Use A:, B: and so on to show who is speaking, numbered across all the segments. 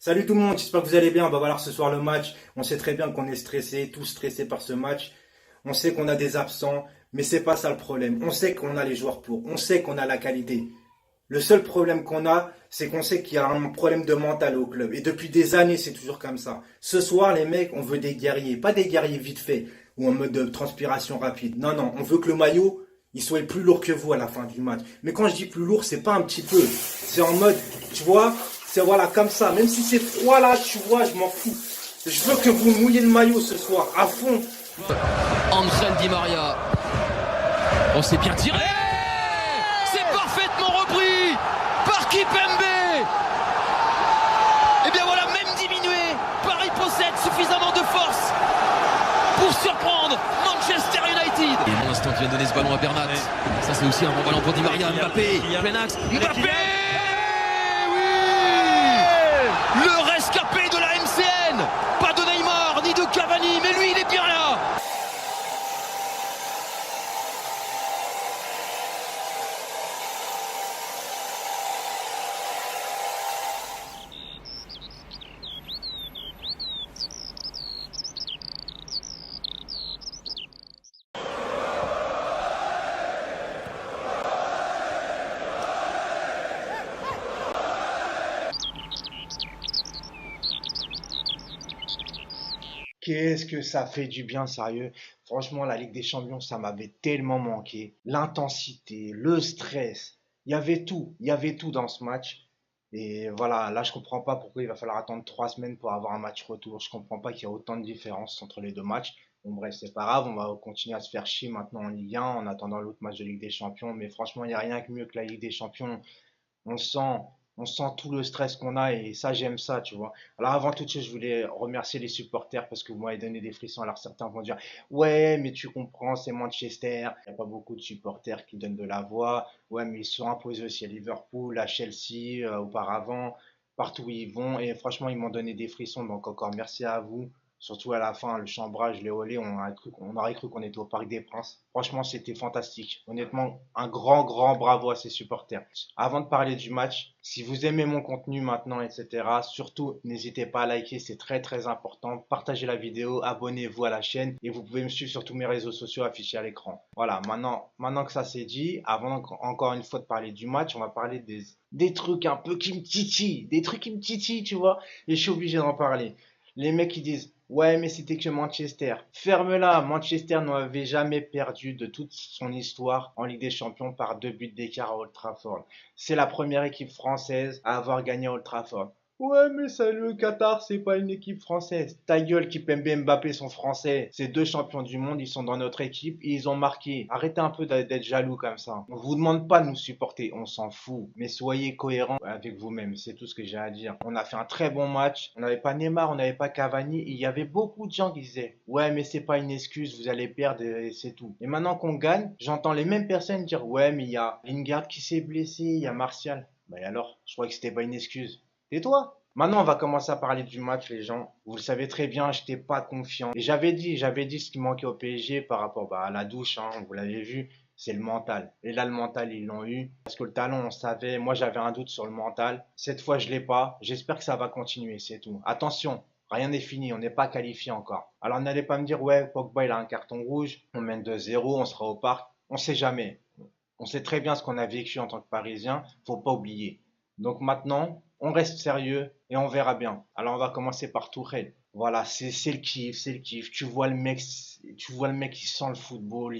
A: Salut tout le monde, j'espère que vous allez bien. On va voir ce soir le match. On sait très bien qu'on est stressé, tous stressés par ce match. On sait qu'on a des absents, mais c'est pas ça le problème. On sait qu'on a les joueurs pour, on sait qu'on a la qualité. Le seul problème qu'on a, c'est qu'on sait qu'il y a un problème de mental au club. Et depuis des années, c'est toujours comme ça. Ce soir, les mecs, on veut des guerriers, pas des guerriers vite fait ou en mode de transpiration rapide. Non, non, on veut que le maillot, il soit plus lourd que vous à la fin du match. Mais quand je dis plus lourd, c'est pas un petit peu. C'est en mode, tu vois, c'est voilà, comme ça. Même si c'est froid là, tu vois, je m'en fous. Je veux que vous mouillez le maillot ce soir, à fond.
B: Angel Di Maria. On s'est bien tiré. C'est parfaitement repris par Kipembe. Et bien voilà, même diminué, Paris possède suffisamment de force pour surprendre Manchester United. Et pour l'instant, qui vient donner ce ballon à Bernat. Ça, c'est aussi un bon ballon pour Di Maria. Mbappé, plein axe. Mbappé. Le rescapé de la MCN. Pas de Neymar ni de Cavani, mais lui il est bien là.
A: Qu'est-ce que ça fait du bien, sérieux. Franchement, la Ligue des Champions, ça m'avait tellement manqué. L'intensité, le stress, il y avait tout dans ce match. Et voilà, là, je comprends pas pourquoi il va falloir attendre 3 semaines pour avoir un match retour. Je comprends pas qu'il y a autant de différence entre les deux matchs. Bon, bref, c'est pas grave, on va continuer à se faire chier maintenant en Ligue 1 en attendant l'autre match de Ligue des Champions. Mais franchement, il n'y a rien que mieux que la Ligue des Champions. On sent, on sent tout le stress qu'on a et ça, j'aime ça, tu vois. Alors, avant toute chose, je voulais remercier les supporters parce que vous m'avez donné des frissons. Alors, certains vont dire, ouais, mais tu comprends, c'est Manchester. Il n'y a pas beaucoup de supporters qui donnent de la voix. Ouais, mais ils sont imposés aussi à Liverpool, à Chelsea, auparavant, partout où ils vont. Et franchement, ils m'ont donné des frissons. Donc, encore merci à vous. Surtout à la fin, le chambrage, les olé, on aurait cru qu'on était au Parc des Princes. Franchement, c'était fantastique. Honnêtement, un grand, grand bravo à ces supporters. Avant de parler du match, si vous aimez mon contenu maintenant, etc., surtout n'hésitez pas à liker, c'est très très important. Partagez la vidéo, abonnez-vous à la chaîne et vous pouvez me suivre sur tous mes réseaux sociaux affichés à l'écran. Voilà, maintenant que ça c'est dit, avant encore une fois de parler du match, on va parler des trucs un peu qui me titillent, des trucs qui me titillent, tu vois, et je suis obligé d'en parler. Les mecs qui disent ouais, mais c'était que Manchester. Ferme-la, Manchester n'avait jamais perdu de toute son histoire en Ligue des Champions par 2 buts d'écart à Old Trafford. C'est la première équipe française à avoir gagné à Old Trafford. Ouais, mais ça, le Qatar, c'est pas une équipe française. Ta gueule, Kipembe et Mbappé sont français. Ces deux champions du monde, ils sont dans notre équipe et ils ont marqué. Arrêtez un peu d'être jaloux comme ça. On vous demande pas de nous supporter, on s'en fout. Mais soyez cohérents avec vous-même, c'est tout ce que j'ai à dire. On a fait un très bon match. On n'avait pas Neymar, on n'avait pas Cavani. Et il y avait beaucoup de gens qui disaient, ouais, mais c'est pas une excuse, vous allez perdre et c'est tout. Et maintenant qu'on gagne, j'entends les mêmes personnes dire, ouais, mais il y a Lingard qui s'est blessé, il y a Martial. Bah et alors, je crois que c'était pas une excuse. Tais-toi. Maintenant, on va commencer à parler du match, les gens. Vous le savez très bien, j'étais pas confiant. Et j'avais dit ce qui manquait au PSG par rapport à la douche, hein, vous l'avez vu, c'est le mental. Et là, le mental, ils l'ont eu. Parce que le talent, on savait. Moi, j'avais un doute sur le mental. Cette fois, je l'ai pas. J'espère que ça va continuer, c'est tout. Attention, rien n'est fini, on n'est pas qualifié encore. Alors, n'allez pas me dire, ouais, Pogba, il a un carton rouge, on mène 2-0, on sera au parc. On sait jamais. On sait très bien ce qu'on a vécu en tant que Parisien, faut pas oublier. Donc maintenant, on reste sérieux et on verra bien. Alors on va commencer par Tourelle. Voilà, c'est le kiff, c'est le kiff. Tu vois le mec qui sent le football,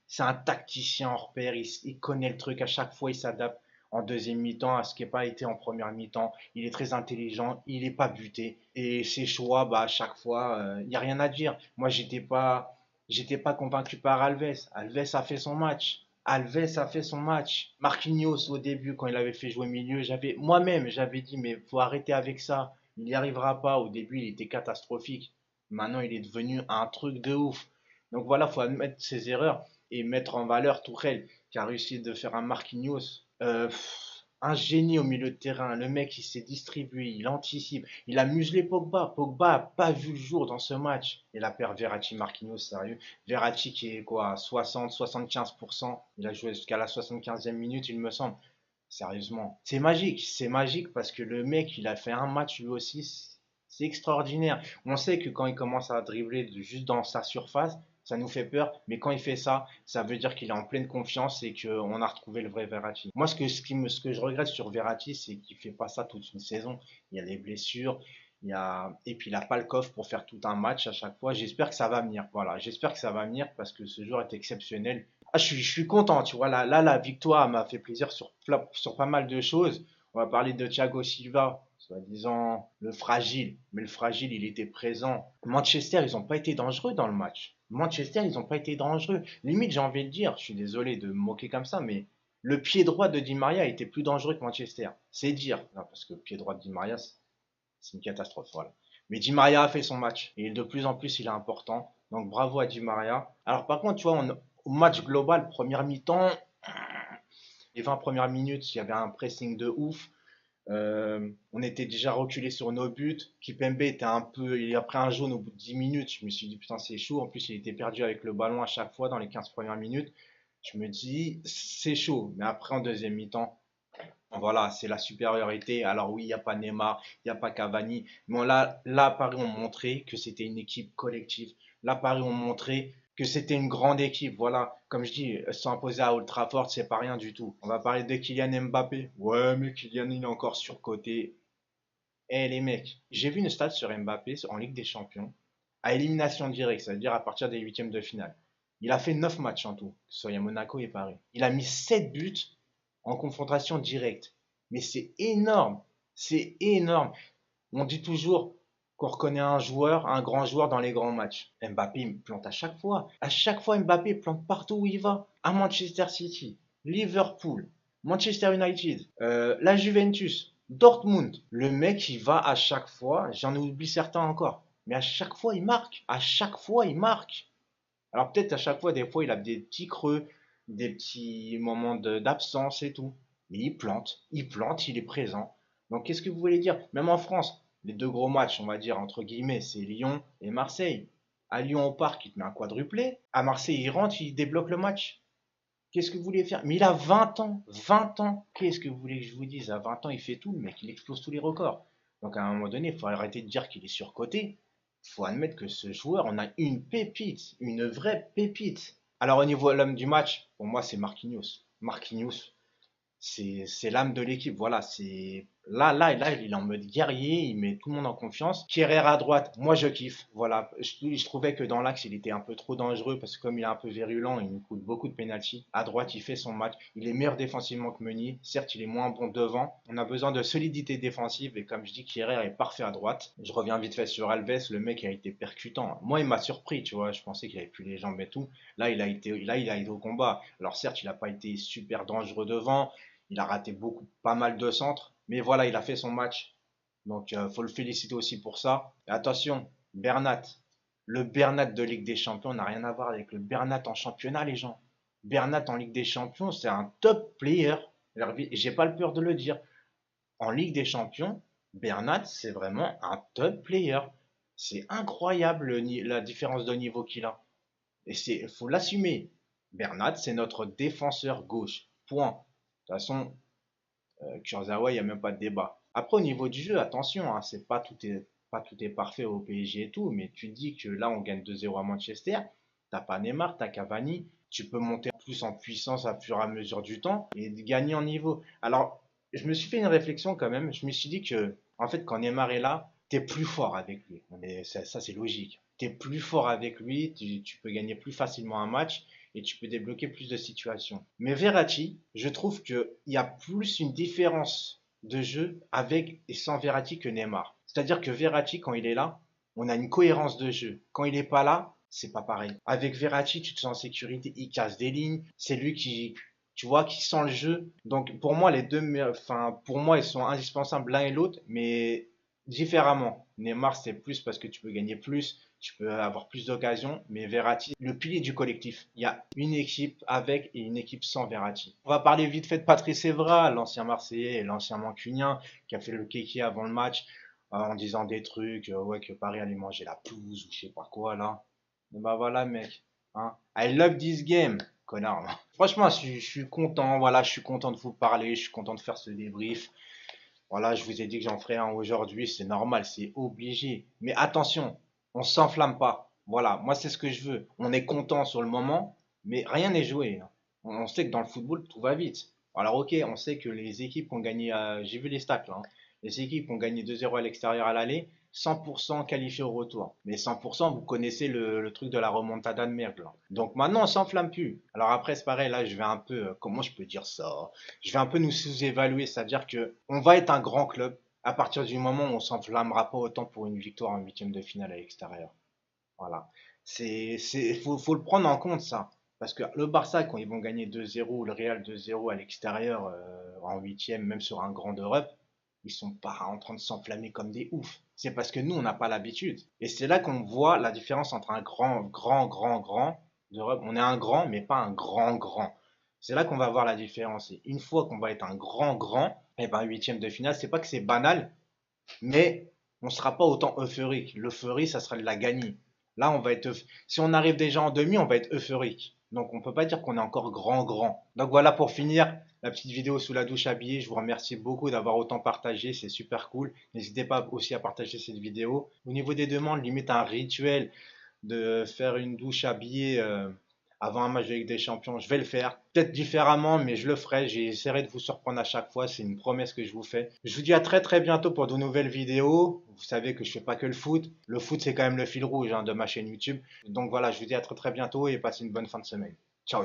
A: c'est un tacticien hors pair, il connaît le truc à chaque fois, il s'adapte en deuxième mi-temps à ce qui n'a pas été en première mi-temps. Il est très intelligent, il n'est pas buté et ses choix, bah à chaque fois, il n'y a rien à dire. Moi, j'étais pas convaincu par Alves. Alves a fait son match. Alves a fait son match. Marquinhos, au début, quand il avait fait jouer milieu, moi-même, j'avais dit, mais faut arrêter avec ça. Il n'y arrivera pas. Au début, il était catastrophique. Maintenant, il est devenu un truc de ouf. Donc voilà, faut admettre ses erreurs et mettre en valeur Tourelle, qui a réussi de faire un Marquinhos. Un génie au milieu de terrain. Le mec, il s'est distribué, il anticipe. Il a muselé Pogba. Pogba a pas vu le jour dans ce match. Et la paire Verratti-Marquinhos, sérieux. Verratti qui est quoi, 60-75%. Il a joué jusqu'à la 75e minute, il me semble. Sérieusement. C'est magique parce que le mec, il a fait un match lui aussi. C'est extraordinaire. On sait que quand il commence à dribbler juste dans sa surface, ça nous fait peur. Mais quand il fait ça, ça veut dire qu'il est en pleine confiance et qu'on a retrouvé le vrai Verratti. Moi, ce que je regrette sur Verratti, c'est qu'il fait pas ça toute une saison. Il y a des blessures. Et puis il n'a pas le coffre pour faire tout un match à chaque fois. J'espère que ça va venir. Voilà, j'espère que ça va venir parce que ce joueur est exceptionnel. Ah, je suis content, tu vois. La victoire m'a fait plaisir sur pas mal de choses. On va parler de Thiago Silva, soi-disant le fragile. Mais le fragile, il était présent. Manchester, ils n'ont pas été dangereux dans le match. Manchester, ils n'ont pas été dangereux. Limite, j'ai envie de dire, je suis désolé de me moquer comme ça, mais le pied droit de Di Maria était plus dangereux que Manchester. C'est dire. Non, parce que le pied droit de Di Maria, c'est une catastrophe. Voilà. Mais Di Maria a fait son match. Et de plus en plus, il est important. Donc bravo à Di Maria. Alors par contre, tu vois, au match global, première mi-temps, les 20 premières minutes, il y avait un pressing de ouf. On était déjà reculé sur nos buts. Kipembe était un peu. Il a pris un jaune au bout de 10 minutes. Je me suis dit, putain, c'est chaud. En plus, il était perdu avec le ballon à chaque fois dans les 15 premières minutes. Je me dis, c'est chaud. Mais après, en deuxième mi-temps, voilà, c'est la supériorité. Alors oui, il n'y a pas Neymar, il n'y a pas Cavani. Mais là, Paris ont montré que c'était une équipe collective. Là, Paris ont montré que c'était une grande équipe. Voilà, comme je dis, s'imposer à Old Trafford, c'est pas rien du tout. On va parler de Kylian Mbappé. Ouais, mais Kylian, il est encore surcoté. Eh les mecs, j'ai vu une stat sur Mbappé en Ligue des Champions, à élimination directe, c'est-à-dire à partir des huitièmes de finale. Il a fait 9 matchs en tout, que ce soit à Monaco et Paris. Il a mis 7 buts en confrontation directe. Mais c'est énorme, c'est énorme. On dit toujours qu'on reconnaît un joueur, un grand joueur dans les grands matchs. Mbappé il plante à chaque fois. À chaque fois, Mbappé plante partout où il va. À Manchester City, Liverpool, Manchester United, la Juventus, Dortmund. Le mec, il va à chaque fois. J'en oublie certains encore. Mais à chaque fois, il marque. À chaque fois, il marque. Alors peut-être à chaque fois, des fois, il a des petits creux, des petits moments d'absence et tout. Mais il plante, il est présent. Donc qu'est-ce que vous voulez dire? Même en France, les deux gros matchs, on va dire, entre guillemets, c'est Lyon et Marseille. À Lyon au parc, il te met un quadruplé. À Marseille, il rentre, il débloque le match. Qu'est-ce que vous voulez faire? Mais il a 20 ans. 20 ans. Qu'est-ce que vous voulez que je vous dise? À 20 ans, il fait tout, le mec. Il explose tous les records. Donc à un moment donné, il faut arrêter de dire qu'il est surcoté. Il faut admettre que ce joueur, on a une pépite. Une vraie pépite. Alors au niveau de l'homme du match, pour moi, c'est Marquinhos. Marquinhos, c'est l'âme de l'équipe. Voilà, c'est là, il est en mode guerrier, il met tout le monde en confiance. Kierer à droite, moi je kiffe. Voilà, je trouvais que dans l'axe, il était un peu trop dangereux parce que comme il est un peu virulent, il nous coûte beaucoup de pénalty. À droite, il fait son match. Il est meilleur défensivement que Meunier. Certes, il est moins bon devant. On a besoin de solidité défensive et comme je dis, Kierer est parfait à droite. Je reviens vite fait sur Alves, le mec a été percutant. Moi, il m'a surpris, tu vois. Je pensais qu'il avait plus les jambes et tout. Là, il a été au combat. Alors certes, il n'a pas été super dangereux devant. Il a raté pas mal de centres, mais voilà, il a fait son match. Donc, faut le féliciter aussi pour ça. Et attention, Bernat. Le Bernat de Ligue des Champions n'a rien à voir avec le Bernat en championnat, les gens. Bernat en Ligue des Champions, c'est un top player. J'ai pas le peur de le dire. En Ligue des Champions, Bernat, c'est vraiment un top player. C'est incroyable la différence de niveau qu'il a. Et faut l'assumer. Bernat, c'est notre défenseur gauche. Point. De toute façon, Kurzawa, il n'y a même pas de débat. Après, au niveau du jeu, attention, hein, c'est pas tout est parfait au PSG et tout, mais tu dis que là, on gagne 2-0 à Manchester, t'as pas Neymar, t'as Cavani, tu peux monter plus en puissance à fur et à mesure du temps et gagner en niveau. Alors, je me suis fait une réflexion quand même, je me suis dit que, en fait, quand Neymar est là, t'es plus fort avec lui. Ça, c'est logique. T'es plus fort avec lui, tu peux gagner plus facilement un match et tu peux débloquer plus de situations. Mais Verratti, je trouve qu'il y a plus une différence de jeu avec et sans Verratti que Neymar. C'est-à-dire que Verratti, quand il est là, on a une cohérence de jeu. Quand il n'est pas là, c'est pas pareil. Avec Verratti, tu te sens en sécurité, il casse des lignes, c'est lui qui, tu vois, qui sent le jeu. Donc pour moi, pour moi, ils sont indispensables l'un et l'autre, mais différemment. Neymar, c'est plus parce que tu peux gagner plus, tu peux avoir plus d'occasions, mais Verratti, le pilier du collectif. Il y a une équipe avec et une équipe sans Verratti. On va parler vite fait de Patrice Evra, l'ancien Marseillais et l'ancien Mancunien, qui a fait le kéké avant le match, en disant des trucs, ouais, que Paris allait manger la pelouse ou je sais pas quoi, là. Et bah voilà, mec. Hein. I love this game. connard. Hein. Franchement, je suis content, voilà, je suis content de vous parler, je suis content de faire ce débrief. Voilà, je vous ai dit que j'en ferai un aujourd'hui, c'est normal, c'est obligé. Mais attention, on s'enflamme pas. Voilà, moi c'est ce que je veux. On est content sur le moment, mais rien n'est joué. Hein. On sait que dans le football, tout va vite. Alors ok, on sait que les équipes ont gagné, j'ai vu les stats là, hein. Les équipes ont gagné 2-0 à l'extérieur à l'aller, 100% qualifiés au retour. Mais 100%, vous connaissez le truc de la remontada de merde là. Donc maintenant, on s'enflamme plus. Alors après, c'est pareil, là, je vais un peu, comment je peux dire ça? Je vais un peu nous sous-évaluer, c'est-à-dire que on va être un grand club à partir du moment où on s'enflammera pas autant pour une victoire en huitième de finale à l'extérieur. Voilà. Faut le prendre en compte ça. Parce que le Barça, quand ils vont gagner 2-0 ou le Real 2-0 à l'extérieur en huitième, même sur un grand d'Europe, ils sont pas en train de s'enflammer comme des oufs. C'est parce que nous, on n'a pas l'habitude. Et c'est là qu'on voit la différence entre un grand d'Europe. On est un grand, mais pas un grand. C'est là qu'on va voir la différence. Et une fois qu'on va être un grand, et ben huitième de finale, c'est pas que c'est banal, mais on ne sera pas autant euphorique. L'euphorie, ça sera de la gagne. Là, si on arrive déjà en demi, on va être euphorique. Donc, on ne peut pas dire qu'on est encore grand. Donc, voilà pour finir la petite vidéo sous la douche habillée. Je vous remercie beaucoup d'avoir autant partagé. C'est super cool. N'hésitez pas aussi à partager cette vidéo. Au niveau des demandes, limite un rituel de faire une douche habillée avant un match de Ligue des Champions. Je vais le faire. Peut-être différemment, mais je le ferai. J'essaierai de vous surprendre à chaque fois. C'est une promesse que je vous fais. Je vous dis à très bientôt pour de nouvelles vidéos. Vous savez que je fais pas que le foot. Le foot, c'est quand même le fil rouge hein, de ma chaîne YouTube. Donc voilà, je vous dis à très bientôt et passez une bonne fin de semaine. Ciao.